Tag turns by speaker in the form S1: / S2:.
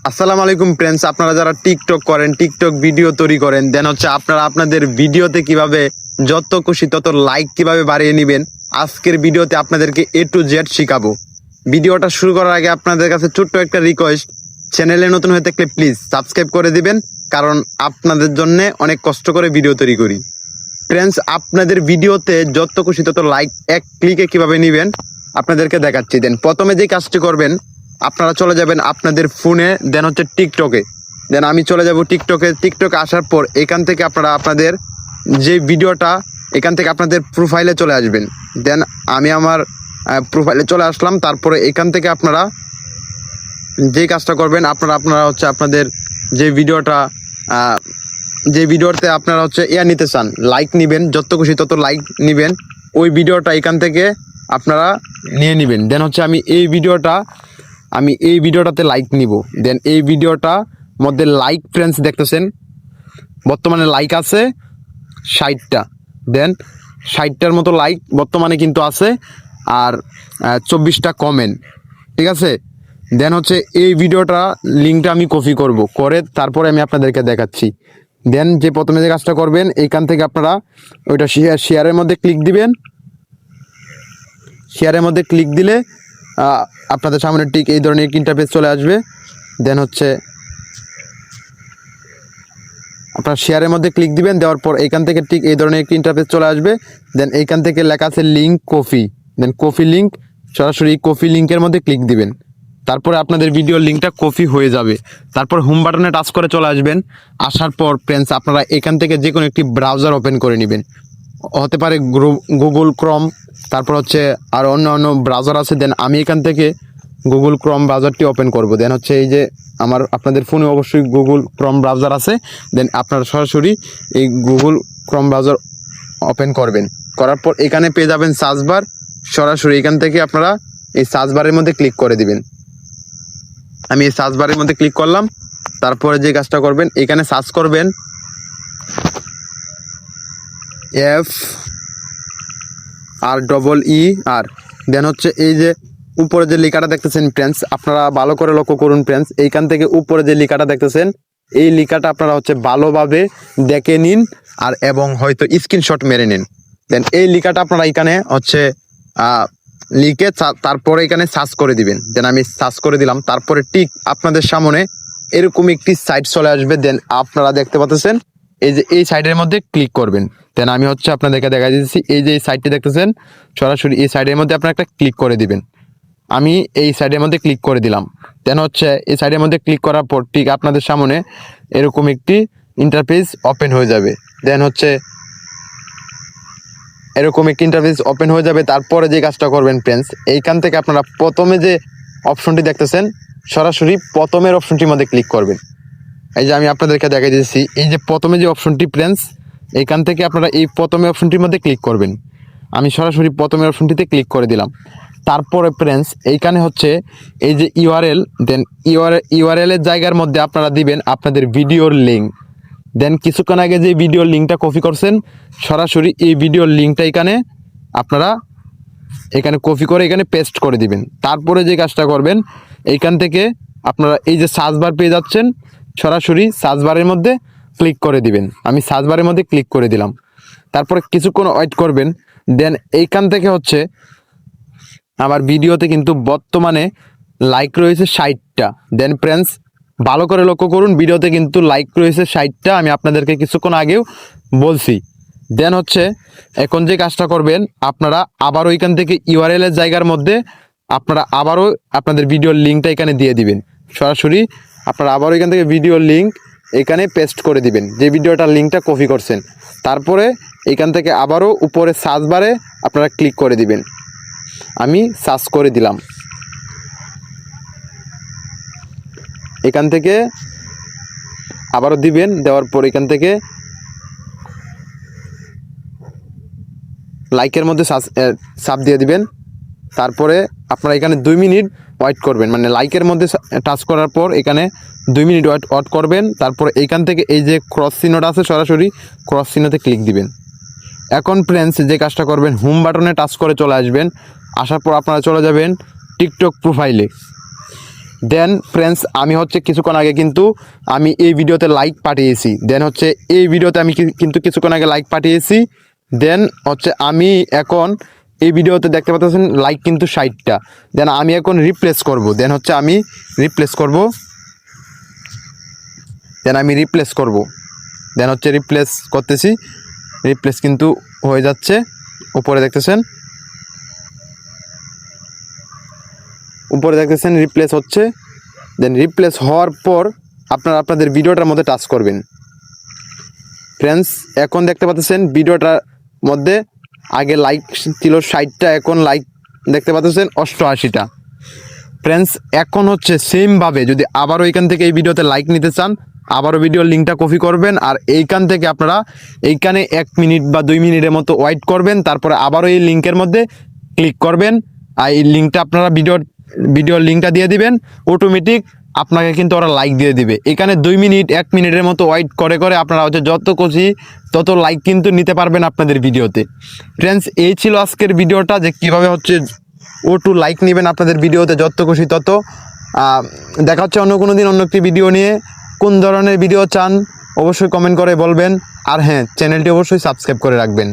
S1: আসসালামু আলাইকুম ফ্রেন্ডস, আপনারা যারা টিকটক করেন, টিকটক ভিডিও তৈরি করেন, দেন হচ্ছে আপনারা আপনাদের ভিডিওতে কিভাবে যত খুশি তত লাইক কিভাবে বাড়িয়ে নেবেন, আজকের ভিডিওতে আপনাদেরকে A to Z শিখাবো। ভিডিওটা শুরু করার আগে আপনাদের কাছে ছোট্ট একটা রিকোয়েস্ট, চ্যানেলে নতুন হয়ে থাকলে প্লিজ সাবস্ক্রাইব করে দিবেন, কারণ আপনাদের জন্য অনেক কষ্ট করে ভিডিও তৈরি করি। ফ্রেন্ডস, আপনাদের ভিডিওতে যত খুশি তত লাইক এক ক্লিকে কিভাবে নেবেন আপনাদেরকে দেখাচ্ছি। দেন প্রথমে যে কাজটি করবেন, আপনারা চলে যাবেন আপনাদের ফোনে, দেন হচ্ছে টিকটকে। দেন আমি চলে যাব টিকটকে আসার পর এখান থেকে আপনারা আপনাদের যে ভিডিওটা, এখান থেকে আপনাদের প্রোফাইলে চলে আসবেন। দেন আমি আমার প্রোফাইলে চলে আসলাম। তারপরে এখান থেকে আপনারা যে কাজটা করবেন, আপনারা হচ্ছে আপনাদের যে ভিডিওটা, যে ভিডিওতে আপনারা হচ্ছে নিতে চান, লাইক নেবেন, যত খুশি তত লাইক নেবেন, ওই ভিডিওটা এখান থেকে আপনারা নিয়ে নেবেন। দেন হচ্ছে আমি এই ভিডিওটাতে লাইক নিব। দেন এই ভিডিওটা মধ্যে লাইক ফ্রেন্ডস দেখতেছেন বর্তমানে লাইক আছে 60টা। দেন 60টার মতো লাইক বর্তমানে কিন্তু আছে, আর 24টা কমেন্ট, ঠিক আছে। দেন হচ্ছে এই ভিডিওটা লিঙ্কটা আমি কপি করে তারপরে আমি আপনাদেরকে দেখাচ্ছি। দেন যে প্রথমে যে কাজটা করবেন, এইখান থেকে আপনারা ওইটা শেয়ারের মধ্যে ক্লিক দিবেন। শেয়ারের মধ্যে ক্লিক দিলে আপনাদের সামনে ঠিক এই ধরনের ইন্টারফেস চলে আসবে। দেন হচ্ছে আপনারা শেয়ারের মধ্যে ক্লিক দিবেন, দেওয়ার পর এখান থেকে ঠিক এই ধরনের একটি ইন্টারফেস চলে আসবে। দেন এইখান থেকে লেখা আছে লিঙ্ক কপি, দেন কপি লিঙ্ক, সরাসরি কপি লিঙ্কের মধ্যে ক্লিক দিবেন। তারপরে আপনাদের ভিডিওর লিঙ্কটা কপি হয়ে যাবে। তারপর হোম বাটনে টাচ করে চলে আসবেন। আসার পর ফ্রেন্ডস, আপনারা এখান থেকে যে কোনো একটি ব্রাউজার ওপেন করে নেবেন। হতে পারে গুগল ক্রম, তারপর হচ্ছে আর অন্য ব্রাউজার আছে। দেন আমি এখান থেকে গুগল ক্রম ব্রাউজারটি ওপেন করব। দেন হচ্ছে এই যে আপনাদের ফোনে অবশ্যই গুগল ক্রম ব্রাউজার আছে। দেন আপনারা সরাসরি এই গুগল ক্রম ব্রাউজার ওপেন করবেন। করার পর এখানে পেয়ে যাবেন সার্চ বার। সরাসরি এখান থেকে আপনারা এই সার্চ বারের মধ্যে ক্লিক করে দিবেন। আমি এই সার্চ বারের মধ্যে ক্লিক করলাম। তারপরে যে কাজটা করবেন, এখানে সার্চ করবেন FREER। দেন হচ্ছে এই যে উপরে যে লেখাটা দেখতেছেন ফ্রেন্ডস, আপনারা ভালো করে লক্ষ্য করুন ফ্রেন্ডস, এইখান থেকে উপরে যে লেখাটা দেখতেছেন, এই লেখাটা আপনারা হচ্ছে ভালোভাবে দেখে নিন আর এবং হয়তো স্ক্রিনশট মেরে নিন। দেন এই লেখাটা আপনারা এখানে হচ্ছে লিখে তারপরে এখানে সার্চ করে দিবেন। দেন আমি সার্চ করে দিলাম। তারপরে ঠিক আপনাদের সামনে এরকম একটি সাইট চলে আসবে। দেন আপনারা দেখতে পাচ্ছেন এই যে এই সাইডের মধ্যে ক্লিক করবেন। দেন আমি হচ্ছে আপনাদেরকে দেখা দিচ্ছি, এই যে এই সাইটটি দেখতেছেন, সরাসরি এই সাইডের মধ্যে আপনারা একটা ক্লিক করে দিবেন। আমি এই সাইডের মধ্যে ক্লিক করে দিলাম। দেন হচ্ছে এই সাইডের মধ্যে ক্লিক করার পর ঠিক আপনাদের সামনে এরকম একটি ইন্টারফেস ওপেন হয়ে যাবে। দেন হচ্ছে এরকম একটি ইন্টারফেস ওপেন হয়ে যাবে। তারপরে যে কাজটা করবেন ফ্রেন্ডস, এইখান থেকে আপনারা প্রথমে যে অপশনটি দেখতেছেন, সরাসরি প্রথমের অপশনটির মধ্যে ক্লিক করবেন। এই যে আমি আপনাদেরকে দেখাই দিচ্ছি, এই যে প্রথমে যে অপশনটি ফ্রেন্ডস, এইখান থেকে আপনারা এই প্রথমে অপশনটির মধ্যে ক্লিক করবেন। আমি সরাসরি প্রথমের অপশনটিতে ক্লিক করে দিলাম। তারপরে ফ্রেন্ডস, এইখানে হচ্ছে এই যে ইউআরএল, দেন ইউআরএল এর জায়গার মধ্যে আপনারা দিবেন আপনাদের ভিডিওর লিঙ্ক। দেন কিছুক্ষণ আগে যে ভিডিওর লিঙ্কটা কপি করছেন, সরাসরি এই ভিডিওর লিঙ্কটা আপনারা এখানে কপি করে এখানে পেস্ট করে দিবেন। তারপরে যে কাজটা করবেন, এইখান থেকে আপনারা এই যে সার্চ বার পেয়ে যাচ্ছেন, সরাসরি সার্চ বারের মধ্যে ক্লিক করে দিবেন। আমি সার্চ বারের মধ্যে ক্লিক করে দিলাম। তারপরে কিছুক্ষণ ওয়েট করবেন। দেন এইখান থেকে হচ্ছে আমার ভিডিওতে কিন্তু বর্তমানে লাইক রয়েছে 60টা। দেন ফ্রেন্ডস, ভালো করে লক্ষ্য করুন, ভিডিওতে কিন্তু লাইক রয়েছে 60টা, আমি আপনাদেরকে কিছুক্ষণ আগেও বলছি। দেন হচ্ছে এখন যে কাজটা করবেন, আপনারা আবার ওইখান থেকে ইউআরএল এর জায়গার মধ্যে আপনারা আবারও আপনাদের ভিডিওর লিঙ্কটা এখানে দিয়ে দিবেন। সরাসরি আপনারা আবার ওইখান থেকে ভিডিওর লিঙ্ক এখানে পেস্ট করে দিবেন, যে ভিডিওটার লিঙ্কটা কপি করছেন। তারপরে এখান থেকে আবারও উপরে সার্চ বারে আপনারা ক্লিক করে দিবেন। আমি সার্চ করে দিলাম। এখান থেকে আবারও দিবেন, দেওয়ার পর এখান থেকে লাইকের মধ্যে সাব দিয়ে দিবেন। তারপরে আপনারা এখানে 2 মিনিট ওয়েট করবেন, মানে লাইকের মধ্যে টাচ করার পর এখানে 2 মিনিট ওয়েট করবেন। তারপর এইখান থেকে এই যে ক্রস চিহ্নটা আছে, সরাসরি ক্রস চিহ্নতে ক্লিক দিবেন। এখন ফ্রেন্ডস, যে কাজটা করবেন, হোম বাটনে টাচ করে চলে আসবেন। আসার পর আপনারা চলে যাবেন টিকটক প্রোফাইলে। দেন ফ্রেন্ডস আমি হচ্ছে কিছুক্ষণ আগে কিন্তু আমি এই ভিডিওতে লাইক পাঠিয়েছি, দেন হচ্ছে এই ভিডিওতে আমি কিন্তু কিছুক্ষণ আগে লাইক পাঠিয়েছি। দেন হচ্ছে আমি এখন এই ভিডিওতে দেখতে পাচ্ছেন লাইক কিন্তু 60টা। দেন আমি এখন রিপ্লেস করব, দেন হচ্ছে আমি রিপ্লেস করব, দেন আমি রিপ্লেস করব, দেন হচ্ছে রিপ্লেস করতেছি, রিপ্লেস কিন্তু হয়ে যাচ্ছে, উপরে দেখতেছেন, উপরে দেখতেছেন রিপ্লেস হচ্ছে। দেন রিপ্লেস হওয়ার পর আপনারা আপনাদের ভিডিওটার মধ্যে টাচ করবেন। ফ্রেন্ডস এখন দেখতে পাচ্ছেন ভিডিওটার মধ্যে আগে লাইক ছিল 60টা, এখন লাইক দেখতে পাচ্ছেন 88টা। ফ্রেন্ডস এখন হচ্ছে সেমভাবে যদি আবারও এইখান থেকে এই ভিডিওতে লাইক নিতে চান, আবারও ভিডিওর লিঙ্কটা কপি করবেন, আর এইখান থেকে আপনারা এইখানে 1 মিনিট বা 2 মিনিটের মতো ওয়েট করবেন, তারপরে আবারও এই লিঙ্কের মধ্যে ক্লিক করবেন, আর এই লিঙ্কটা আপনারা ভিডিওর লিঙ্কটা দিয়ে দিবেন, অটোমেটিক আপনাকে কিন্তু ওরা লাইক দিয়ে দিবে। এখানে 2 মিনিট 1 মিনিটের মতো ওয়েট করে করে আপনারা হচ্ছে যত খুশি তত লাইক কিন্তু নিতে পারবেন আপনাদের ভিডিওতে। ফ্রেন্ডস এই ছিল আজকের ভিডিওটা, যে কীভাবে হচ্ছে লাইক নেবেন আপনাদের ভিডিওতে যত খুশি তত। দেখা হচ্ছে অন্য কোনো দিন অন্য একটি ভিডিও নিয়ে। কোন ধরনের ভিডিও চান অবশ্যই কমেন্ট করে বলবেন, আর হ্যাঁ চ্যানেলটি অবশ্যই সাবস্ক্রাইব করে রাখবেন।